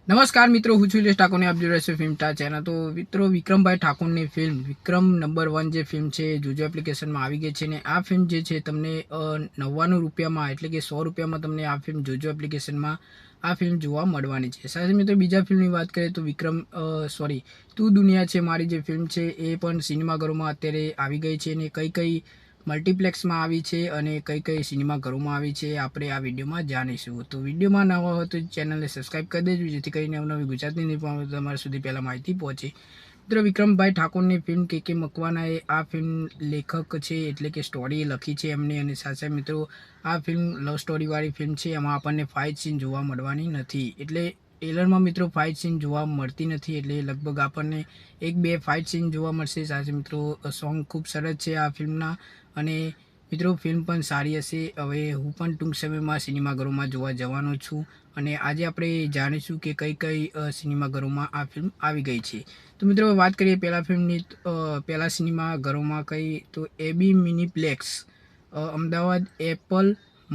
નમસ્કાર મિત્રો, હું છું ઇલેશ ઠાકોરને આપ જોઈ રહ્યા છો ફિલ્મ સ્ટાર ચેનલ। તો મિત્રો, વિક્રમભાઈ ઠાકોરની ફિલ્મ વિક્રમ નંબર 1 જે ફિલ્મ છે જોજો એપ્લિકેશનમાં આવી ગઈ છે ને આ ફિલ્મ જે છે તમને 99 રૂપિયામાં એટલે કે 100 રૂપિયામાં તમને આ ફિલ્મ જોજો એપ્લિકેશનમાં આ ફિલ્મ જોવા મળવાની છે। સાથે મિત્રો બીજા ફિલ્મની વાત કરીએ તો તું દુનિયા છે મારી જે ફિલ્મ છે એ પણ સિનેમાઘરોમાં અત્યારે આવી ગઈ છે ને કઈ મલ્ટીપ્લેક્સમાં આવી છે અને કઈ સિનેમાઘરોમાં આવી છે આપણે આ વિડીયોમાં જાણીશું। તો વિડીયોમાં નવા હોય તો ચેનલને સબસ્ક્રાઈબ કરી દેજો જેથી કરીને નવી ગુજરાતની નિર્માણ તમારા સુધી પહેલાં માહિતી પહોંચે। મિત્રો, વિક્રમભાઈ ઠાકોરની ફિલ્મ કે મકવાનાએ આ ફિલ્મ લેખક છે એટલે કે સ્ટોરી લખી છે એમને અને સાથે મિત્રો આ ફિલ્મ લવ સ્ટોરીવાળી ફિલ્મ છે। એમાં આપણને ફાઇટ સીન જોવા મળવાની નથી એટલે ટ્રેલરમાં મિત્રો ફાઇટ સીન જોવા મળતી નથી એટલે લગભગ આપણને 1-2 ફાઇટ સીન જોવા મળશે। સાથે મિત્રો સોંગ ખૂબ સરસ છે આ ફિલ્મના અને મિત્રો ફિલ્મ પણ સારી હશે। હવે હું પણ ટૂંક સમયમાં સિનેમાઘરોમાં જોવા જવાનો છું અને આજે આપણે જાણીશું કે કઈ સિનેમાઘરોમાં આ ફિલ્મ આવી ગઈ છે। તો મિત્રો વાત કરીએ પહેલાં ફિલ્મની પહેલાં સિનેમાઘરોમાં તો એબી મિનીપ્લેક્સ અમદાવાદ એપલ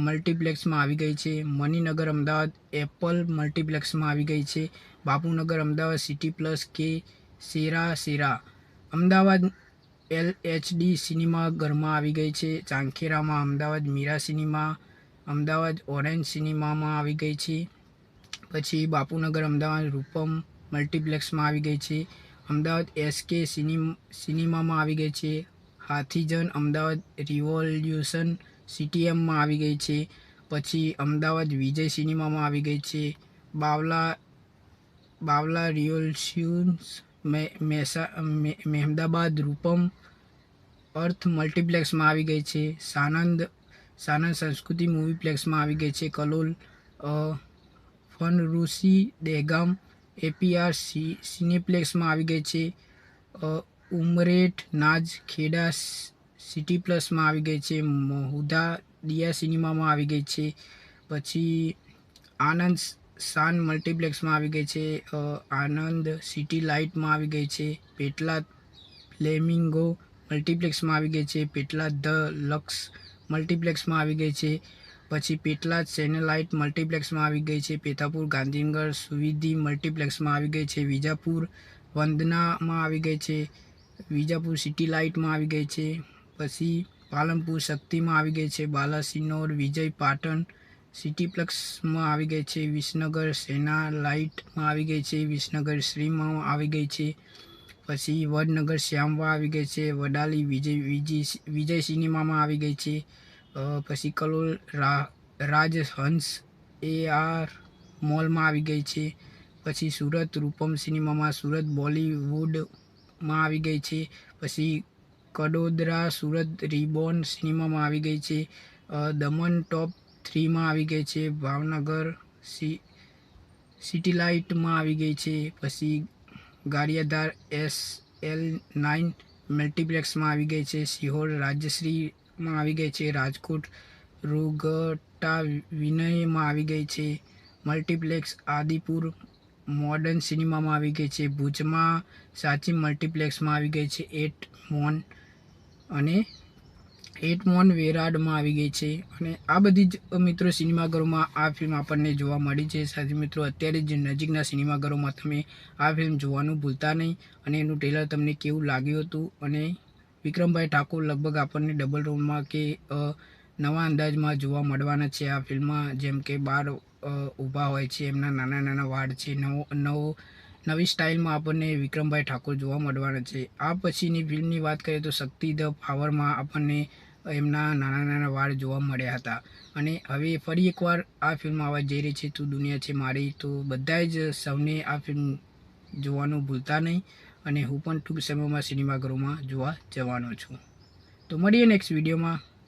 મલ્ટીપ્લેક્સમાં આવી ગઈ છે। મણિનગર અમદાવાદ એપલ મલ્ટીપ્લેક્સમાં આવી ગઈ છે। બાપુનગર અમદાવાદ સિટી પ્લસ કે સેરા અમદાવાદ LHD સિનેમાઘરમાં આવી ગઈ છે। ચાંખેરામાં અમદાવાદ મીરા સિનેમા અમદાવાદ ઓરેન્જ સિનેમામાં આવી ગઈ છે। પછી બાપુનગર અમદાવાદ રૂપમ મલ્ટીપ્લેક્સમાં આવી ગઈ છે। અમદાવાદ SK સિનેમામાં આવી ગઈ છે। હાથીજન અમદાવાદ રિવોલ્યુશન CTMમાં આવી ગઈ છે। પછી અમદાવાદ વિજય સિનેમામાં આવી ગઈ છે। બાવલા રિવોલ્યુશન્સ મહેમદાબાદ રૂપમ અર્થ મલ્ટીપ્લેક્સમાં આવી ગઈ છે। સાનંદ સંસ્કૃતિ મૂવીપ્લેક્સમાં આવી ગઈ છે। કલોલ ફનરુસી દહેગામ APR સિનેપ્લેક્સમાં આવી ગઈ છે। ઉમરેઠ નાજ ખેડા સિટી પ્લસમાં આવી ગઈ છે। મહુધા દિયા સિનેમામાં આવી ગઈ છે। પછી આનંદ શાન મલ્ટીપ્લેક્સમાં આવી ગઈ છે। આનંદ સિટી લાઇટમાં આવી ગઈ છે। પેટલાદ ફ્લેમિંગો મલ્ટીપ્લેક્સમાં આવી ગઈ છે। પેટલાદ ધ લક્સ મલ્ટીપ્લેક્સમાં આવી ગઈ છે। પછી પેટલાદ સેટેલાઇટ મલ્ટીપ્લેક્સમાં આવી ગઈ છે। પેથાપુર ગાંધીનગર સુવિધિ મલ્ટીપ્લેક્સમાં આવી ગઈ છે। વિજાપુર વંદનામાં આવી ગઈ છે। વિજાપુર સિટી લાઇટમાં આવી ગઈ છે। પછી પાલનપુર શક્તિમાં આવી ગઈ છે। બાલાસિનોર વિજય પાટણ સિટીપ્લેક્સમાં આવી ગઈ છે। વિસનગર સેના લાઇટમાં આવી ગઈ છે। વિસનગર શ્રીમાં આવી ગઈ છે। પછી વડનગર શ્યામવા આવી ગઈ છે। વડાલી વિજય સિનેમામાં આવી ગઈ છે। પછી કલોલ રાજહંસ AR મોલમાં આવી ગઈ છે। પછી સુરત રૂપમ સિનેમામાં સુરત બોલીવુડમાં આવી ગઈ છે। પછી કડોદરા સુરત રિબોન સિનેમામાં આવી ગઈ છે। દમણ ટોપ 3માં આવી ગઈ છે। ભાવનગર સિટી લાઇટમાં આવી ગઈ છે। પછી ગારિયાધાર SL9 મલ્ટીપ્લેક્સમાં આવી ગઈ છે। સિહોર રાજશ્રીમાં આવી ગઈ છે। રાજકોટ રૂગટા વિનયમાં આવી ગઈ છે। મલ્ટીપ્લેક્સ આદિપુર મોડર્ન સિનેમામાં આવી ગઈ છે। ભુજમાં સાચી મલ્ટીપ્લેક્સમાં આવી ગઈ છે। 8 મોન વેરાડમાં આવી ગઈ છે અને આ બધી જ મિત્રો સિનેમાઘરોમાં આ ફિલ્મ આપણને જોવા મળી છે। સાથે મિત્રો અત્યારે જ નજીકના સિનેમાઘરોમાં તમે આ ફિલ્મ જોવાનું ભૂલતા નહીં અને એનું ટ્રેલર તમને કેવું લાગ્યું હતું અને વિક્રમભાઈ ઠાકોર લગભગ આપણને ડબલ રોલમાં કે નવા અંદાજમાં જોવા મળવાના છે આ ફિલ્મમાં। જેમ કે બાર ઊભા હોય છે, એમના નાના વાળ છે, નવી સ્ટાઇલમાં આપણને વિક્રમભાઈ ઠાકોર જોવા મળવાના છે। આ પછીની ફિલ્મની વાત કરીએ તો શક્તિ ધ પાવરમાં આપણને એમના નાના વાળ જોવા મળ્યા હતા અને હવે ફરી એકવાર આ ફિલ્મ આવવા જઈ રહી છે તું દુનિયા છે મારી। તો બધા જ સૌને આ ફિલ્મ જોવાનું ભૂલતા નહીં અને હું પણ ટૂંક સમયમાં સિનેમાઘરોમાં જોવા જવાનો છું। તો મળીએ નેક્સ્ટ વિડીયોમાં।